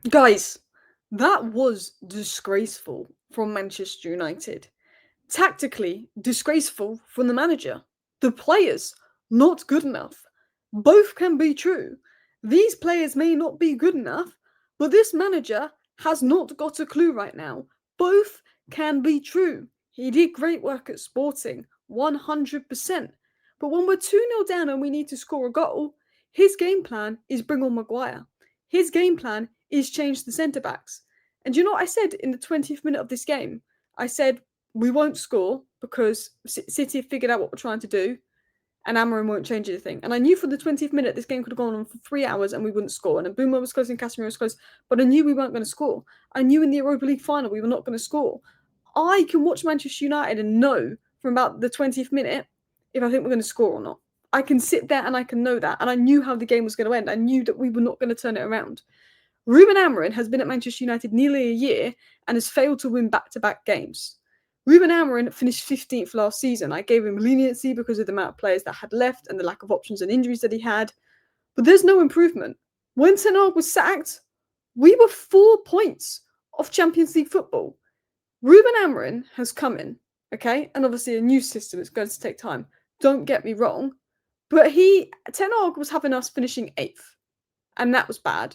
Guys, that was disgraceful from Manchester United. Tactically, disgraceful from the manager. The players, not good enough. Both can be true. These players may not be good enough, but this manager has not got a clue right now. Both can be true. He did great work at Sporting, 100%. But when we're 2-0 down and we need to score a goal, his game plan is bring on Maguire. His game plan is change the centre backs. And you know what I said in the 20th minute of this game? I said, we won't score because City have figured out what we're trying to do and Amorim won't change anything. And I knew from the 20th minute this game could have gone on for 3 hours and we wouldn't score. And Boomer was close and Casemiro was close, but I knew we weren't going to score. I knew in the Europa League final we were not going to score. I can watch Manchester United and know from about the 20th minute if I think we're going to score or not. I can sit there and I can know that. And I knew how the game was going to end. I knew that we were not going to turn it around. Ruben Amorim has been at Manchester United nearly a year and has failed to win back-to-back games. Ruben Amorim finished 15th last season. I gave him leniency because of the amount of players that had left and the lack of options and injuries that he had. But there's no improvement. When Ten Hag was sacked, we were 4 points off Champions League football. Ruben Amorim has come in, okay? And obviously a new system is going to take time. Don't get me wrong. But Ten Hag was having us finishing 8th. And that was bad.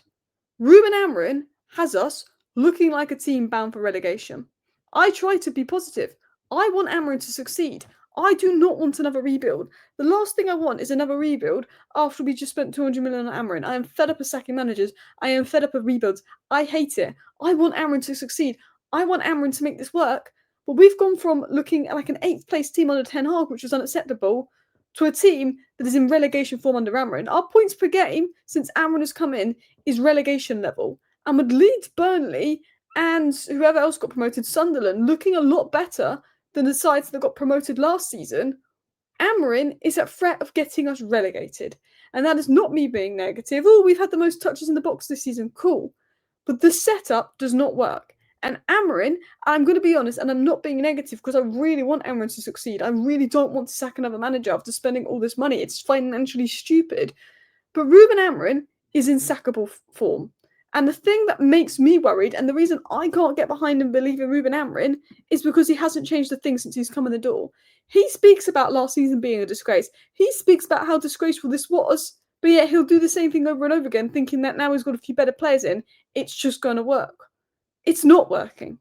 Ruben Amorim has us looking like a team bound for relegation. I try to be positive. I want Amorim to succeed. I do not want another rebuild. The last thing I want is another rebuild after we just spent 200 million on Amorim. I am fed up of sacking managers. I am fed up of rebuilds. I hate it. I want Amorim to succeed. I want Amorim to make this work. But we've gone from looking like an 8th place team under Ten Hag, which was unacceptable, to a team that is in relegation form under Amorim. Our points per game since Amorim has come in is relegation level. And with Leeds, Burnley, and whoever else got promoted, Sunderland, looking a lot better than the sides that got promoted last season, Amorim is at threat of getting us relegated. And that is not me being negative. Oh, we've had the most touches in the box this season. Cool. But the setup does not work. And Amorim, I'm going to be honest, and I'm not being negative because I really want Amorim to succeed. I really don't want to sack another manager after spending all this money. It's financially stupid. But Ruben Amorim is in sackable form. And the thing that makes me worried, and the reason I can't get behind and believe in Ruben Amorim, is because he hasn't changed a thing since he's come in the door. He speaks about last season being a disgrace. He speaks about how disgraceful this was, but yet he'll do the same thing over and over again, thinking that now he's got a few better players in, it's just going to work. It's not working.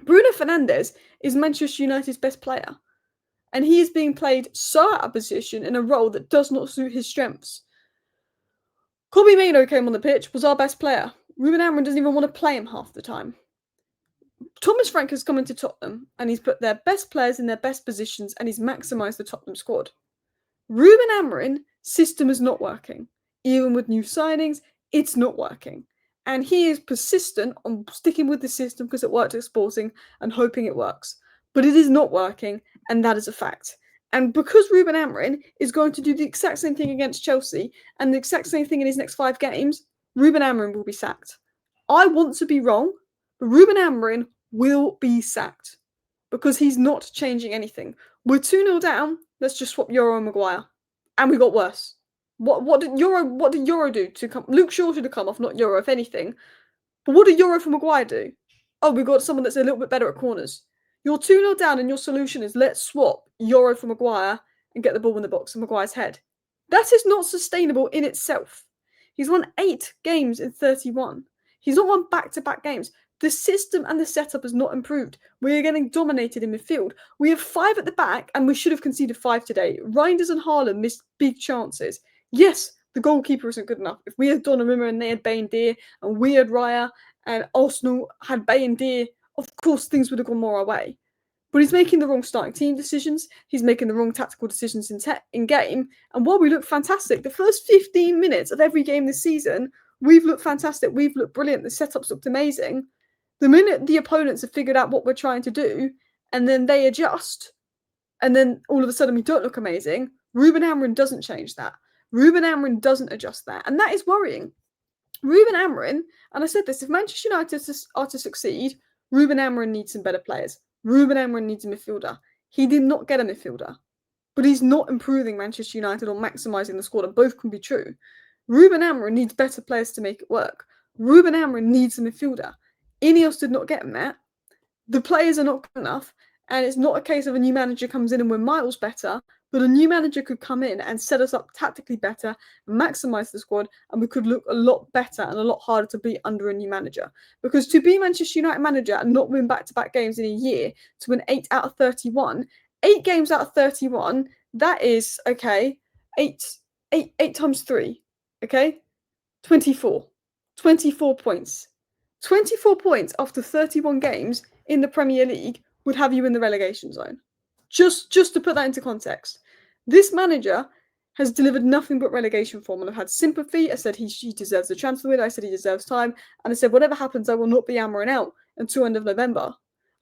Bruno Fernandes is Manchester United's best player, and he is being played so out of position in a role that does not suit his strengths. Kobbie Mainoo came on the pitch, was our best player. Ruben Amorim doesn't even want to play him half the time. Thomas Frank has come into Tottenham and he's put their best players in their best positions and he's maximised the Tottenham squad. Ruben Amorim's system is not working. Even with new signings, it's not working. And he is persistent on sticking with the system because it worked at Sporting and hoping it works. But it is not working, and that is a fact. And because Ruben Amorim is going to do the exact same thing against Chelsea and the exact same thing in his next 5 games, Ruben Amorim will be sacked. I want to be wrong, but Ruben Amorim will be sacked because he's not changing anything. We're 2-0 down. Let's just swap Euro and Maguire. And we got worse. What did Euro do to come? Luke Shaw should have come off, not Euro, if anything. But what did Euro for Maguire do? Oh, we got someone that's a little bit better at corners. You're 2-0 down and your solution is let's swap Euro for Maguire and get the ball in the box of Maguire's head. That is not sustainable in itself. He's won 8 games in 31. He's not won back-to-back games. The system and the setup has not improved. We are getting dominated in midfield. We have 5 at the back and we should have conceded 5 today. Reinders and Haaland missed big chances. Yes, the goalkeeper isn't good enough. If we had Donnarumma and they had Bain Deer and we had Raya and Arsenal had Bain Deer, of course things would have gone more our way. But he's making the wrong starting team decisions. He's making the wrong tactical decisions in game. And while we look fantastic, the first 15 minutes of every game this season, we've looked fantastic. We've looked brilliant. The setups looked amazing. The minute the opponents have figured out what we're trying to do, and then they adjust, and then all of a sudden we don't look amazing, Ruben Amorim doesn't change that. Ruben Amorim doesn't adjust that. And that is worrying. Ruben Amorim, and I said this, if Manchester United are to succeed, Ruben Amorim needs some better players. Ruben Amorim needs a midfielder. He did not get a midfielder. But he's not improving Manchester United or maximising the squad, and both can be true. Ruben Amorim needs better players to make it work. Ruben Amorim needs a midfielder. Ineos did not get him that. The players are not good enough, and it's not a case of a new manager comes in and we're miles better, but a new manager could come in and set us up tactically better, maximise the squad, and we could look a lot better and a lot harder to beat under a new manager. Because to be Manchester United manager and not win back-to-back games in a year, to win 8 out of 31, 8 games out of 31, that is, okay, 8 times 3, okay? 24. 24 points. 24 points after 31 games in the Premier League would have you in the relegation zone. Just to put that into context. This manager has delivered nothing but relegation form, and I've had sympathy. I said he deserves a transfer window. I said he deserves time. And I said, whatever happens, I will not be hammering out until end of November.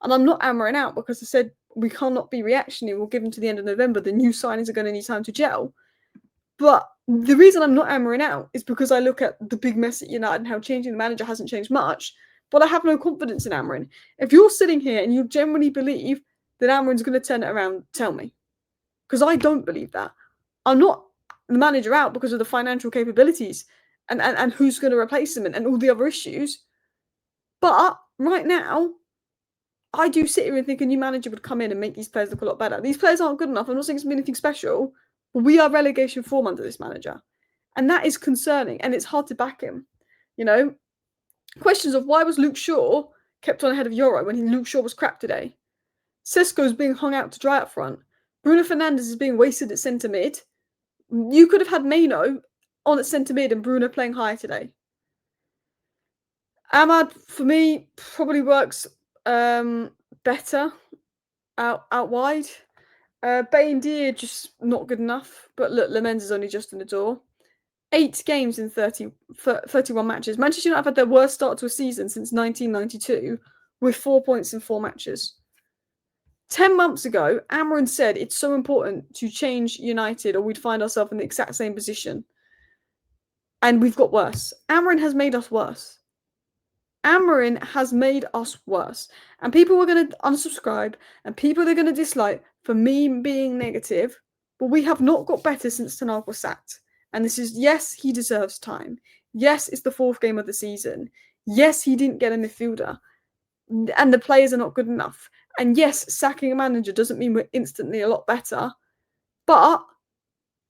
And I'm not hammering out because I said we cannot be reactionary. We'll give him to the end of November. The new signings are going to need time to gel. But the reason I'm not hammering out is because I look at the big mess at United and how changing the manager hasn't changed much, but I have no confidence in Amorim. If you're sitting here and you genuinely believe that Amorim's going to turn it around, tell me. Because I don't believe that. I'm not the manager out because of the financial capabilities and who's going to replace him and all the other issues. But right now, I do sit here and think a new manager would come in and make these players look a lot better. These players aren't good enough. I'm not saying it's anything special, but we are relegation form under this manager. And that is concerning, and it's hard to back him. You know, questions of why was Luke Shaw kept on ahead of Euro when Luke Shaw was crap today? Sesko's being hung out to dry up front. Bruno Fernandes is being wasted at centre mid. You could have had Maino on at centre mid and Bruno playing higher today. Ahmad, for me, probably works better out wide. Bain Deer just not good enough. But look, Lemens is only just in the door. 8 games in 31 matches. Manchester United have had their worst start to a season since 1992 with 4 points in 4 matches. 10 months ago, Amorim said it's so important to change United or we'd find ourselves in the exact same position. And we've got worse. Amorim has made us worse. Amorim has made us worse. And people are going to unsubscribe and people are going to dislike for me being negative. But we have not got better since Ten Hag was sacked. And this is, yes, he deserves time. Yes, it's the 4th game of the season. Yes, he didn't get a midfielder. And the players are not good enough. And yes, sacking a manager doesn't mean we're instantly a lot better. But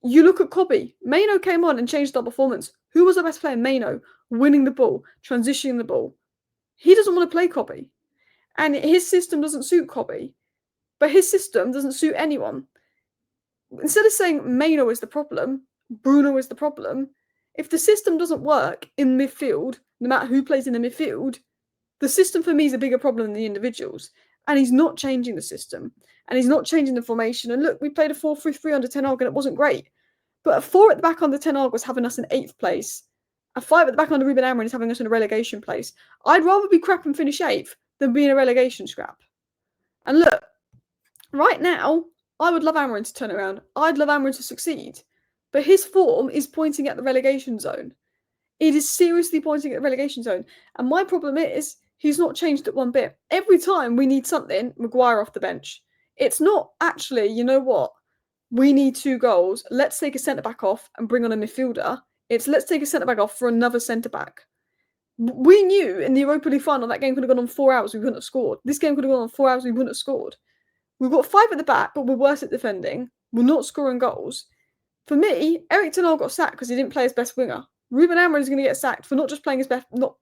you look at Cobby. Maino came on and changed our performance. Who was the best player? Maino. Winning the ball. Transitioning the ball. He doesn't want to play Cobby. And his system doesn't suit Cobby. But his system doesn't suit anyone. Instead of saying Maino is the problem, Bruno is the problem, if the system doesn't work in midfield, no matter who plays in the midfield, the system for me is a bigger problem than the individuals. And he's not changing the system. And he's not changing the formation. And look, we played a 4-3-3 under Ten Hag and it wasn't great. But a 4 at the back under Ten Hag was having us in 8th place. A 5 at the back under Ruben Amorim is having us in a relegation place. I'd rather be crap and finish 8th than be in a relegation scrap. And look, right now, I would love Amorim to turn it around. I'd love Amorim to succeed. But his form is pointing at the relegation zone. It is seriously pointing at the relegation zone. And my problem is, he's not changed it one bit. Every time we need something, Maguire off the bench. It's not actually, you know what? We need 2 goals. Let's take a centre-back off and bring on a midfielder. It's let's take a centre-back off for another centre-back. We knew in the Europa League final that game could have gone on 4 hours, we wouldn't have scored. This game could have gone on 4 hours, we wouldn't have scored. We've got 5 at the back, but we're worse at defending. We're not scoring goals. For me, Eric Ten Hag got sacked because he didn't play his best winger. Ruben Amorim is going to get sacked for not just playing his best, not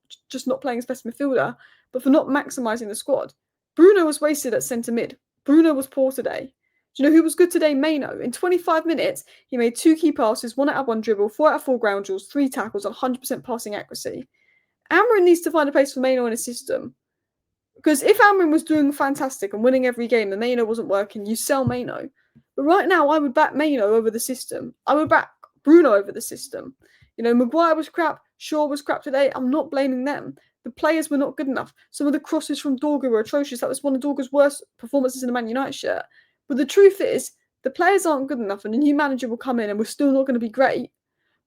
playing his best midfielder, but for not maximising the squad. Bruno was wasted at centre mid. Bruno was poor today. Do you know who was good today? Maino. In 25 minutes, he made 2 key passes, 1 out of 1 dribble, 4 out of 4 ground duels, 3 tackles, 100% passing accuracy. Amorim needs to find a place for Maino in his system. Because if Amorim was doing fantastic and winning every game and Maino wasn't working, you sell Maino. But right now, I would back Maino over the system. I would back Bruno over the system. You know, Maguire was crap. Shaw was crap today. I'm not blaming them. The players were not good enough. Some of the crosses from Dorgu were atrocious. That was one of Dorgu's worst performances in a Man United shirt. But the truth is, the players aren't good enough and a new manager will come in and we're still not going to be great.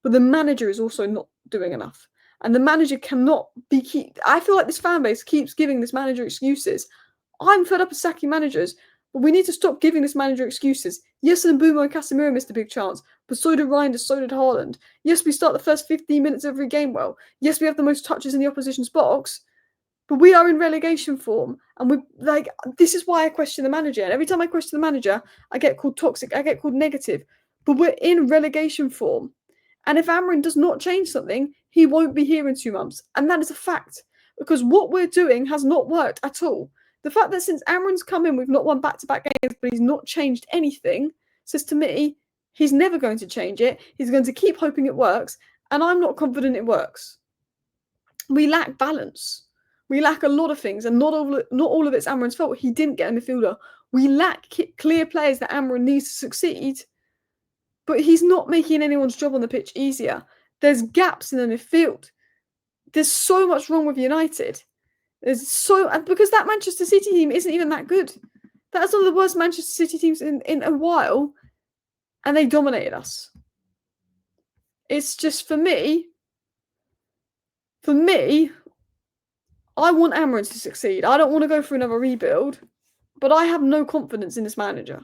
But the manager is also not doing enough. And the manager cannot be... I feel like this fan base keeps giving this manager excuses. I'm fed up of sacking managers. But we need to stop giving this manager excuses. Yes, and Mbeumo and Casemiro missed a big chance, but so did Reinders, so did Haaland. Yes, we start the first 15 minutes of every game well. Yes, we have the most touches in the opposition's box, but we are in relegation form, and we like this is why I question the manager. And every time I question the manager, I get called toxic, I get called negative. But we're in relegation form. And if Amorim does not change something, he won't be here in 2 months. And that is a fact. Because what we're doing has not worked at all. The fact that since Amorim's come in, we've not won back-to-back games, but he's not changed anything, says to me, he's never going to change it. He's going to keep hoping it works. And I'm not confident it works. We lack balance. We lack a lot of things, and not all of it's Amorim's fault. He didn't get a midfielder. We lack clear players that Amorim needs to succeed, but he's not making anyone's job on the pitch easier. There's gaps in the midfield. There's so much wrong with United. And because that Manchester City team isn't even that good. That's one of the worst Manchester City teams in a while, and they dominated us. It's just for me, I want Amorim to succeed. I don't want to go for another rebuild, but I have no confidence in this manager.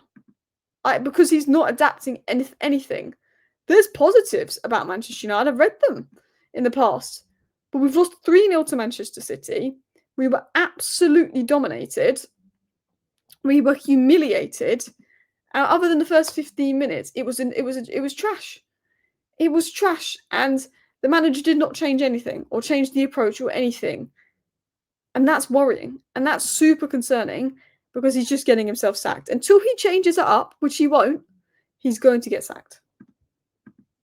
Because he's not adapting anything. There's positives about Manchester United. I've read them in the past. But we've lost 3-0 to Manchester City. We were absolutely dominated. We were humiliated. And other than the first 15 minutes, it was trash. It was trash. And the manager did not change anything or change the approach or anything. And that's worrying. And that's super concerning because he's just getting himself sacked. Until he changes it up, which he won't, he's going to get sacked.